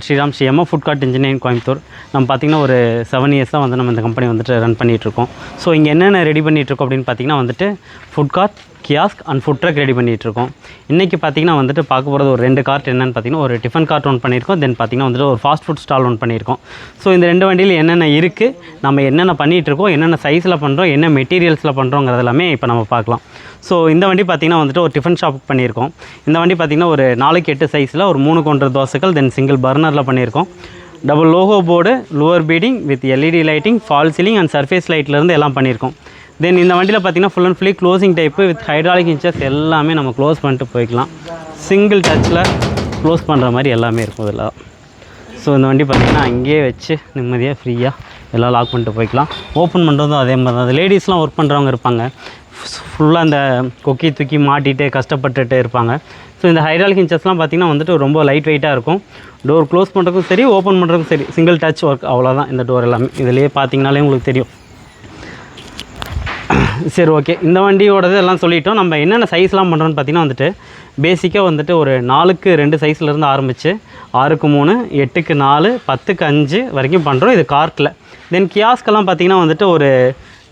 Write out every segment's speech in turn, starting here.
Sriram Sri MO food cart engineering Coimbatore. நம்ம பார்த்திங்கன்னா ஒரு 7 இயர்ஸாக வந்து நம்ம இந்த கம்பெனி வந்துட்டு ரன் பண்ணிகிட்ருக்கோம். ஸோ இங்கே என்னென்ன ரெடி பண்ணிகிட்ருக்கோம் அப்படின்னு பார்த்திங்கன்னா வந்துட்டு food card, kiosk and food drug ready பண்ணிகிட்ருக்கோம். இன்றைக்கி பார்த்திங்கன்னா வந்துட்டு பார்க்க போகிறது ஒரு 2 கார்ட் என்னென்னு பார்த்திங்கன்னா ஒரு டிஃபன் கார்ட் ஒன் பண்ணியிருக்கோம். தென் பார்த்திங்கன்னா வந்துட்டு ஒரு ஃபாஸ்ட் ஃபுட் ஸ்டால் ஒன் பண்ணியிருக்கோம். ஸோ இந்த 2 வண்டியில் என்னென்ன இருக்குது, நம்ம என்னென்ன பண்ணிகிட்ருக்கோம், என்னென்ன சைஸில் பண்ணுறோம், என்ன மெட்டீரியல்ஸில் பண்ணுறோங்கிறது எல்லாமே இப்போ நம்ம பார்க்கலாம். ஸோ இந்த வண்டி பார்த்திங்கன்னா வந்துட்டு ஒரு டிஃபன் ஷாப் பண்ணியிருக்கோம். இந்த வண்டி பார்த்திங்கன்னா ஒரு 4x8 சைஸில் ஒரு 3 கவுண்டர் தோசைகள், தென் சிங்கிள் பர்னரில் பண்ணியிருக்கோம். Double logo board, lower feeding with LED lighting, fall ceiling and surface லைட்லேருந்து எல்லாம் பண்ணியிருக்கோம். தென் இந்த வண்டியில் பார்த்திங்கன்னா full and fully closing type with hydraulic inches எல்லாமே நம்ம க்ளோஸ் பண்ணிட்டு போய்க்கலாம். சிங்கிள் டச்சில் க்ளோஸ் பண்ணுற மாதிரி எல்லாமே இருக்கும் இதில். ஸோ இந்த வண்டி பார்த்திங்கன்னா அங்கேயே வச்சு நிம்மதியாக ஃப்ரீயாக எல்லாம் லாக் பண்ணிட்டு போய்க்கலாம். ஓப்பன் பண்ணுறதும் அதே மாதிரி தான். அது லேடிஸ்லாம் ஒர்க் பண்ணுறவங்க இருப்பாங்க, ஃபுல்லாக அந்த கொக்கி தூக்கி மாட்டிகிட்டு கஷ்டப்பட்டுட்டு இருப்பாங்க. ஸோ இந்த ஹைட்ராலிக் இன்ச்சஸ்லாம் பார்த்திங்கன்னா வந்துட்டு ரொம்ப லைட் வெயிட்டாக இருக்கும். டோர் க்ளோஸ் பண்ணுறதுக்கும் சரி, ஓப்பன் பண்ணுறதுக்கும் சரி, சிங்கிள் டச் ஒர்க், அவ்வளோதான் இந்த டோர் எல்லாமே. இதிலேயே பார்த்திங்கனாலே உங்களுக்கு தெரியும். சரி, ஓகே, இந்த வண்டியோடது எல்லாம் சொல்லிட்டோம். நம்ம என்னென்ன சைஸ்லாம் பண்ணுறோன்னு பார்த்திங்கன்னா வந்துட்டு பேசிக்காக வந்துட்டு ஒரு 4x2 சைஸ்லேருந்து ஆரம்பித்து 6x3, 8x4, 10x5 வரைக்கும் பண்ணுறோம். இது கார்ட்டில். தென் கியாஸ்கெல்லாம் பார்த்திங்கன்னா வந்துட்டு ஒரு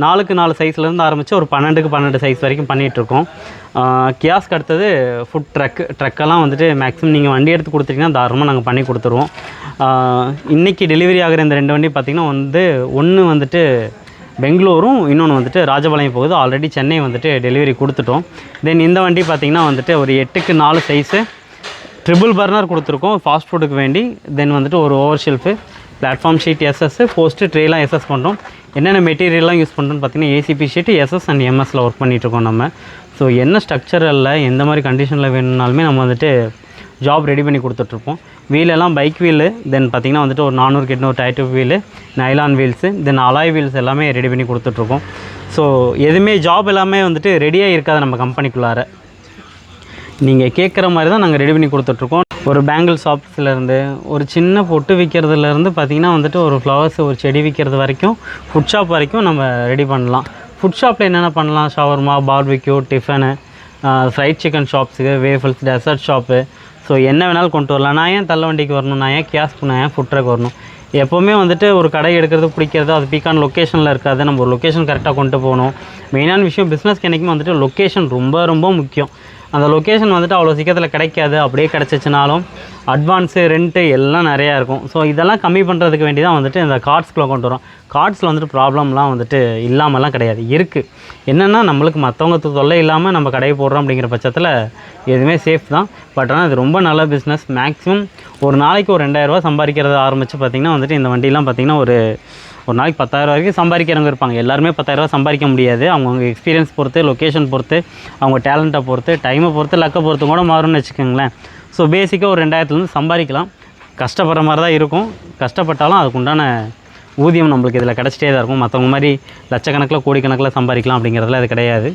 4x4 சைஸ்லேருந்து ஆரம்பித்து ஒரு 12x12 சைஸ் வரைக்கும் பண்ணிகிட்ருக்கோம். கியாஸ்க் அடுத்தது ஃபுட் ட்ரக்கெல்லாம் வந்துட்டு மேக்ஸிமம் நீங்கள் வண்டி எடுத்து கொடுத்துட்டிங்கன்னா தாராளமாக நாங்கள் பண்ணி கொடுத்துருவோம். இன்றைக்கி டெலிவரி ஆகிற இந்த 2 வண்டி பார்த்திங்கன்னா ஒன்று வந்துட்டு பெங்களூரும், இன்னொன்று வந்துட்டு ராஜபாளையம் போகுது. ஆல்ரெடி சென்னை வந்துட்டு டெலிவரி கொடுத்துட்டோம். தென் இந்த வண்டி பார்த்திங்கன்னா வந்துட்டு ஒரு 8x4 சைஸு ட்ரிபிள் பர்னர் கொடுத்துருக்கோம் ஃபாஸ்ட் ஃபுட்டுக்கு வேண்டி. தென் வந்துட்டு ஒரு over shelf, platform sheet SS, post ட்ரேலாம் எஸ்எஸ் பண்ணுறோம். என்னென்ன மெட்டீரியல்லாம் யூஸ் பண்ணுறோன்னு பார்த்திங்கன்னா ஏசிபி ஷீட்டு, எஸ்எஸ் அண்ட் எம்எஸில் ஒர்க் பண்ணிகிட்ருக்கோம் நம்ம. ஸோ என்ன ஸ்ட்ரக்சரில் எந்த மாதிரி கண்டிஷனில் வேணும்னாலுமே நம்ம வந்துட்டு ஜாப் ரெடி பண்ணி கொடுத்துட்ருப்போம். வீலெல்லாம் பைக் வீலு, தென் பார்த்திங்கன்னா வந்துட்டு ஒரு 400-800 tyre tube wheel, nylon wheels, then alloy wheels எல்லாமே ரெடி பண்ணி கொடுத்துட்ருக்கோம். ஸோ எதுவுமே ஜாப் எல்லாமே வந்துட்டு ரெடியாக இருக்காது நம்ம கம்பெனிக்குள்ளார. நீங்கள் கேட்குற மாதிரி தான் நாங்கள் ரெடி பண்ணி கொடுத்துட்ருக்கோம். ஒரு பேங்கிள் ஷாப்ஸ்லேருந்து, ஒரு சின்ன பொட்டு விற்கிறதுலேருந்து பார்த்திங்கன்னா வந்துட்டு ஒரு ஃப்ளவர்ஸ், ஒரு செடி விற்கிறது வரைக்கும், ஃபுட் ஷாப் வரைக்கும் நம்ம ரெடி பண்ணலாம். ஃபுட் ஷாப்பில் என்னென்ன பண்ணலாம், shawarma, barbecue, tiffin, fried chicken ஷாப்ஸுக்கு, வேஃபல்ஸ், டெசர்ட் ஷாப்பு, ஸோ என்ன வேணாலும் கொண்டு வரலாம். நான் ஏன் தள்ள வண்டிக்கு வரணும், நான் ஏன் கியாஸ்க்கு, நான் ஏன் ஃபுட் ட்ரக் வரணும்? எப்போவுமே வந்துட்டு ஒரு கடை எடுக்கிறது பிடிக்கிறது, அது பீக்கான லொக்கேஷனில் இருக்காது. நம்ம ஒரு லொக்கேஷன் கரெக்டாக கொண்டு போகணும். மெயினான விஷயம் பிஸ்னஸ்க்கு என்றைக்குமே வந்துட்டு லொக்கேஷன் ரொம்ப ரொம்ப முக்கியம். அந்த லொக்கேஷன் வந்துட்டு அவ்வளோ சீக்கிரத்தில் கிடைக்காது. அப்படியே கிடச்சிச்சினாலும் அட்வான்ஸு, ரெண்ட்டு எல்லாம் நிறையா இருக்கும். ஸோ இதெல்லாம் கம்மி பண்ணுறதுக்கு வேண்டி தான் வந்துட்டு இந்த கார்ட்ஸ்குள்ளே கொண்டு வரோம். கார்ட்ஸில் வந்துட்டு ப்ராப்ளம்லாம் வந்துட்டு இல்லாமலாம் கிடையாது, இருக்குது. என்னென்னா நம்மளுக்கு மற்றவங்க தொல்லை இல்லாமல் நம்ம கடையை போடுறோம் அப்படிங்கிற பட்சத்தில் எதுவுமே சேஃப் தான். பட் ஆனால் இது ரொம்ப நல்ல பிஸ்னஸ். மேக்ஸிமம் ஒரு நாளைக்கு ஒரு 2000 ரூபா சம்பாதிக்கிறத ஆரம்பித்து பார்த்திங்கன்னா வந்துட்டு இந்த வண்டிலாம் பார்த்திங்கன்னா ஒரு நாளைக்கு 10,000 வரைக்கும் சம்பாதிக்கிறவங்க இருப்பாங்க. எல்லாருமே 10,000 ரூபா சம்பாதிக்க முடியாது. அவங்கவுங்க எக்ஸ்பீரியன்ஸ் பொறுத்து, லொக்கேஷன் பொறுத்து, அவங்க டேலண்ட்டை பொறுத்து, டைமை பொறுத்து, லக்கை பொறுத்து கூட மாறும்னு வச்சுக்கோங்களேன். ஸோ பேசிக்காக ஒரு 2000லேருந்து சம்பாதிக்கலாம். கஷ்டப்படுற மாதிரி தான் இருக்கும். கஷ்டப்பட்டாலும் அதுக்குண்டான ஊதியம் நம்மளுக்கு இதில் கிடச்சிட்டே தான் இருக்கும். மற்றவங்க மாதிரி லட்சக்கணக்கில் கோடிக்கணக்கில் சம்பாதிக்கலாம் அப்படிங்கிறதுல அது கிடையாது.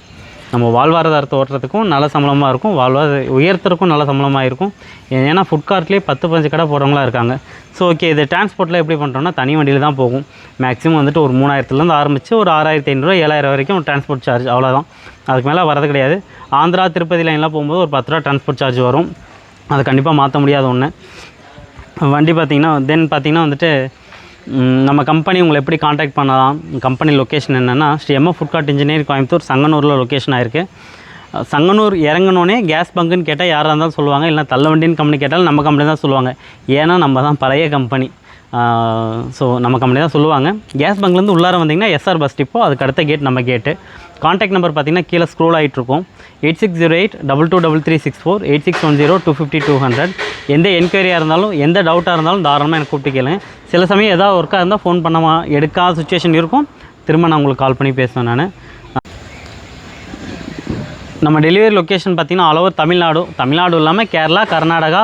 நம்ம வாழ்வாதாரத்தை ஓட்டுறதுக்கும் நல்ல சம்பளமாக இருக்கும், உயர்த்துறதுக்கும் நல்ல சம்பளமாக இருக்கும். ஏன்னா ஃபுட் கார்ட்லேயே 10-15 கடை போடுறவங்களாம் இருக்காங்க. ஸோ ஓகே, இது டிரான்ஸ்போர்ட்டில் எப்படி பண்ணுறோன்னா தனி வண்டியில் தான் போகும். மேக்ஸிமம் வந்துட்டு ஒரு 3000லேருந்து ஆரம்பித்து ஒரு 6500, 7000 வரைக்கும் டிரான்ஸ்போர்ட் சார்ஜ், அவ்வளோதான். அதுக்கு மேலே வரது கிடையாது. ஆந்திரா, திருப்பதி லைன்லாம் போகும்போது ஒரு 10 ரூபா டிரான்ஸ்போர்ட் சார்ஜ் வரும். அது கண்டிப்பாக மாற்ற முடியாத ஒன்று. வண்டி பார்த்திங்கன்னா பார்த்திங்கன்னா வந்துட்டு நம்ம கம்பெனி உங்களை எப்படி காண்டாக்ட் பண்ணலாம், கம்பெனி லொக்கேஷன் என்னென்னா Sri MO food cart engineering Coimbatore, சங்கனூரில் லொக்கேஷன் ஆயிருக்கு. சங்கனூர் இறங்கினோடனே கேஸ் பங்குன்னு கேட்டால் யாராக இருந்தாலும் சொல்லுவாங்க. இல்லைனா தள்ள வண்டின்னு கம்பெனி கேட்டாலும் நம்ம கம்பெனி தான் சொல்லுவாங்க. ஏன்னா நம்ம தான் பழைய கம்பெனி. ஸோ நம்ம கம்பெனி தான் சொல்லுவாங்க. கேஸ் பங்க்லேருந்து உள்ளார வந்திங்கன்னா எஸ்ஆர் பஸ் டிப்போ, அதுக்கு அடுத்த கேட் நம்ம கேட்டு. காண்டாக்ட் நம்பர் பார்த்திங்கன்னா கீழே ஸ்க்ரோல் ஆகிட்ருக்கும். 8608-223364, 8610-250-200. எந்த என்கொயரியாக இருந்தாலும், எந்த டவுட்டாக இருந்தாலும் தாராளமாக எனக்கு கூப்பிட்டு கேளுங்க. சில சமயம் ஏதாவது ஒர்க்காக இருந்தால் ஃபோன் பண்ணாமல் எடுக்காத சுச்சுவேஷன் இருக்கும். திரும்ப நான் உங்களுக்கு கால் பண்ணி பேசுவேன். நான் நம்ம டெலிவரி லொக்கேஷன் பார்த்திங்கன்னா ஆல் ஓவர் தமிழ்நாடு இல்லாமல் கேரளா, கர்நாடகா,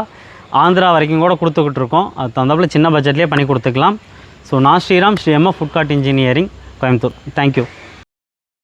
ஆந்திரா வரைக்கும் கூட கொடுத்துக்கிட்டு இருக்கோம். அது தகுந்தாப்பில் சின்ன பட்ஜெட்லேயே பண்ணி கொடுத்துக்கலாம். ஸோ நான் Sri MO food cart engineering Coimbatore. Thank you.